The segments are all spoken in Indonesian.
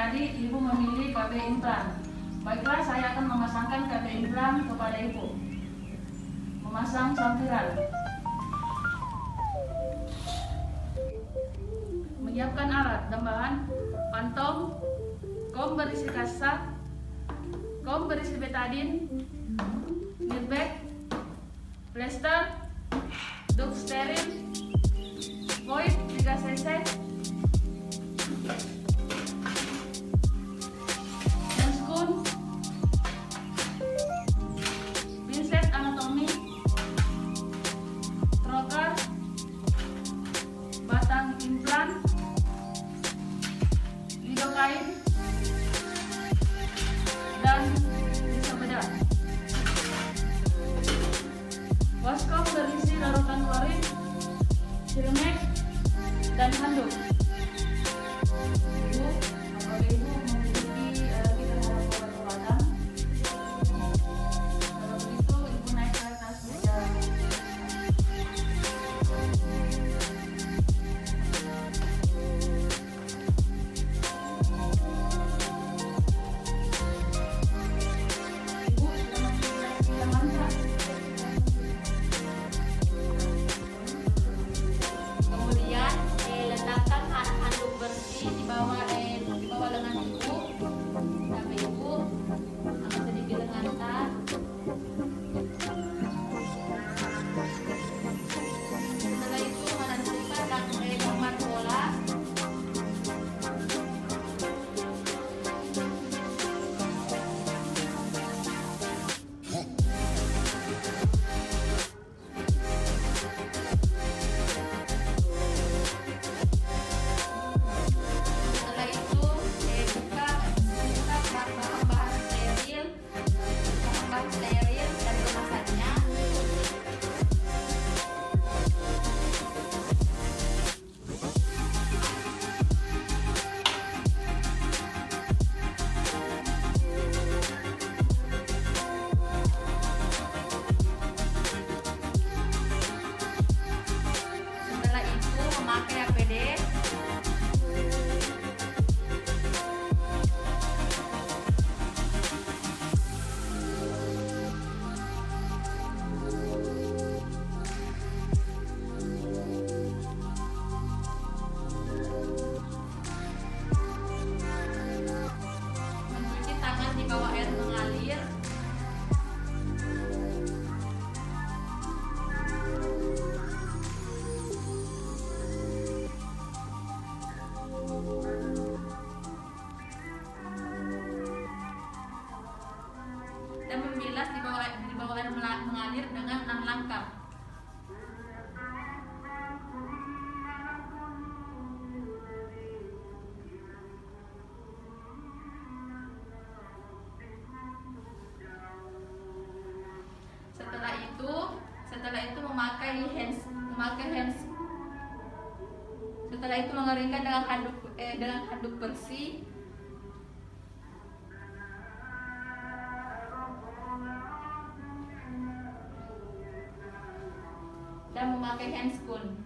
tadi ibu memilih KB implan. Baiklah, saya akan memasangkan KB implan kepada ibu. Memasang sampiran. Menyiapkan alat dan bahan: pantong, kom berisi kasa, kom berisi betadin, nirback, plester, duk steril, void 3 cc, dan skun, pinset anatomi, trocar, batang implan, lidokain, dan bisa bedah. Waskom berisi larutan klorin, sirmek, dan handuk. Ibu, apakah ibu memiliki kita harus obat-obatan? Kalau begitu ibu naik ke atas meja. Ibu sudah memiliki yang lancar. Kemudian letakkan handuk bersih di bawah lengan ibu, sampai ibu agak sedikit lengankan. Setelah itu menentukan nomor bola. Setelah itu buka bahan steril dan kemasannya. Setelah itu memakai APD. Mencuci tangan di bawah air mengalir. Dan membilas di bawah air mengalir dengan 6 langkah. Setelah itu memakai hands. Setelah itu mengeringkan dengan handuk bersih. Dan memakai handscoon.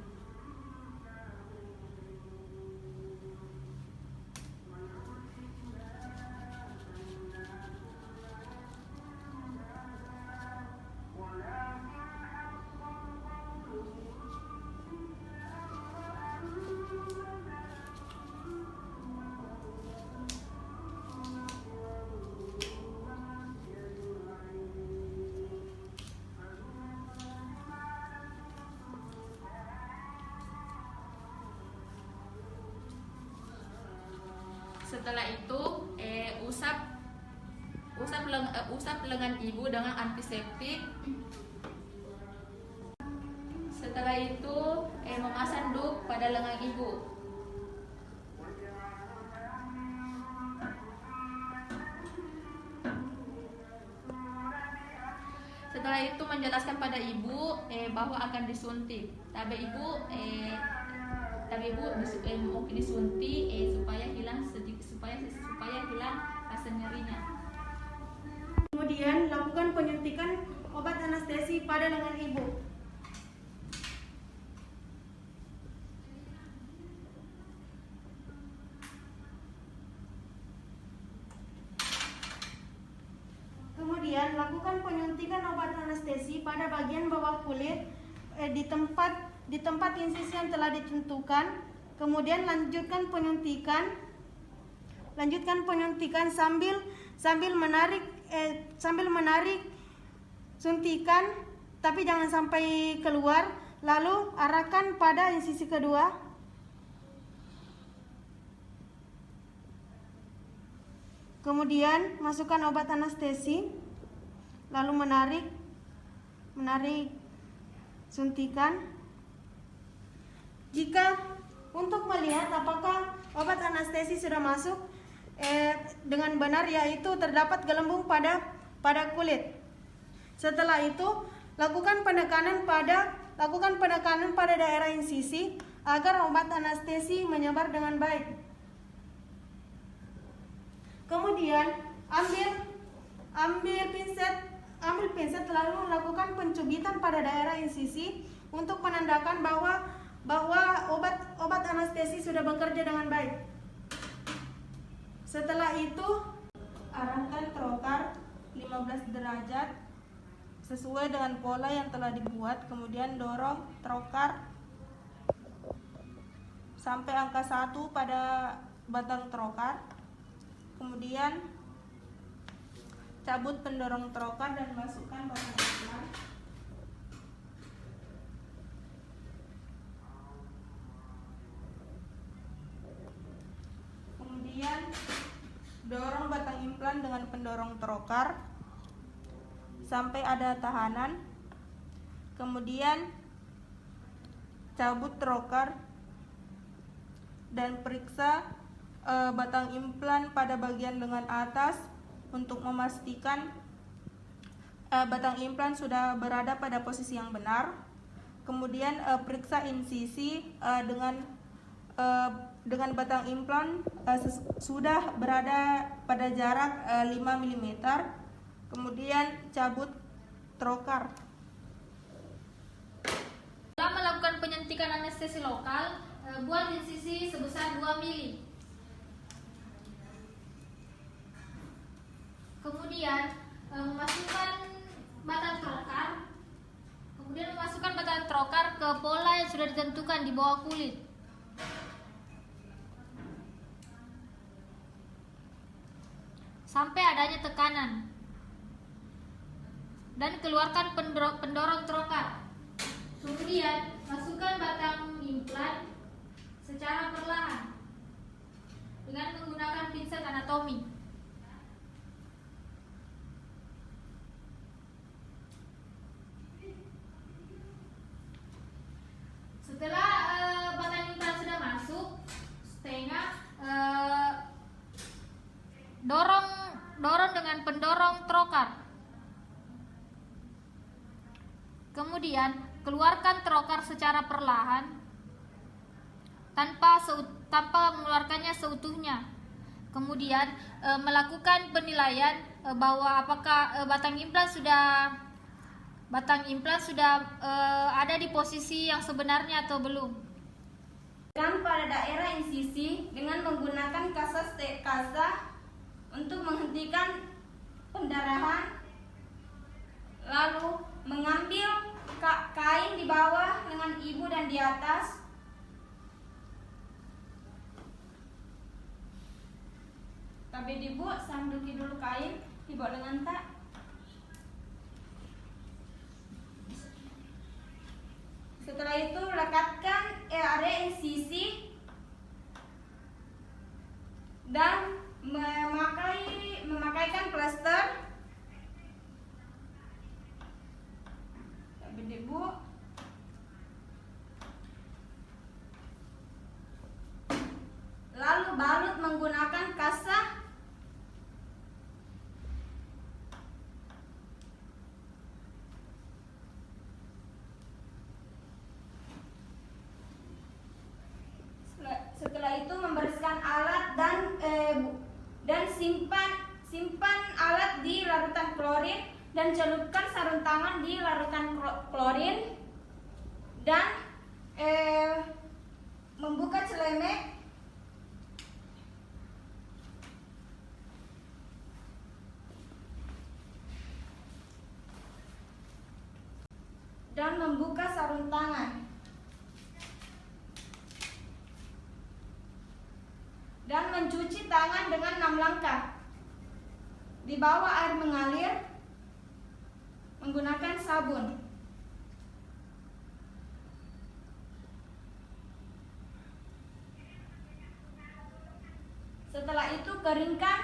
Setelah itu usap lengan ibu dengan antiseptik. Setelah itu memasang duk pada lengan ibu. Setelah itu menjelaskan pada ibu bahwa akan disuntik. Tapi ibu mungkin disuntik supaya hilang rasa nyerinya. Kemudian lakukan penyuntikan obat anestesi pada lengan ibu. Kemudian lakukan penyuntikan obat anestesi pada bagian bawah kulit di tempat insisi yang telah ditentukan. Kemudian lanjutkan penyuntikan sambil menarik suntikan, tapi jangan sampai keluar. Lalu arahkan pada insisi kedua. Kemudian masukkan obat anestesi, lalu menarik suntikan. Jika untuk melihat apakah obat anestesi sudah masuk dengan benar, yaitu terdapat gelembung pada kulit. Setelah itu lakukan penekanan pada daerah insisi agar obat anestesi menyebar dengan baik. Kemudian ambil pinset lalu lakukan pencubitan pada daerah insisi untuk menandakan bahwa obat anestesi sudah bekerja dengan baik. Setelah itu arahkan trokar 15 derajat sesuai dengan pola yang telah dibuat. Kemudian dorong trokar sampai angka 1 pada batang trokar. Kemudian cabut pendorong trokar dan masukkan batang implan. Kemudian dorong batang implan dengan pendorong trokar sampai ada tahanan. Kemudian cabut trokar dan periksa batang implan pada bagian lengan atas untuk memastikan batang implan sudah berada pada posisi yang benar. Kemudian periksa insisi dengan batang implan sudah berada pada jarak 5 mm. Kemudian cabut trokar. Setelah melakukan penyuntikan anestesi lokal, buat insisi sebesar 2 mili. Kemudian memasukkan batang trokar ke pola yang sudah ditentukan di bawah kulit. Sampai adanya tekanan. Dan keluarkan pendorong trokar. Kemudian masukkan batang implan secara perlahan dengan menggunakan pinset anatomi. Setelah batang implan sudah masuk setengah, dorong dengan pendorong trokar. Kemudian keluarkan trokar secara perlahan tanpa mengeluarkannya seutuhnya. Kemudian melakukan penilaian bahwa apakah batang implan sudah ada di posisi yang sebenarnya atau belum. Pada daerah insisi dengan menggunakan kasa untuk menghentikan pendarahan, lalu mengambil kain di bawah lengan ibu dan di atas. Tapi ibu sanduki dulu kain di bawah lengan tak. Setelah itu lekatkan area insisi dan memakaikan plester. Ibu lalu balut menggunakan kasa. Setelah itu membersihkan alat dan simpan alat di larutan klorin dan celupkan sarung tangan di larutan klorin dan membuka celemek. dan membuka sarung tangan. Dan mencuci tangan dengan 6 langkah. Di bawah air mengalir menggunakan sabun. Setelah itu keringkan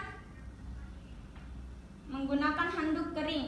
menggunakan handuk kering.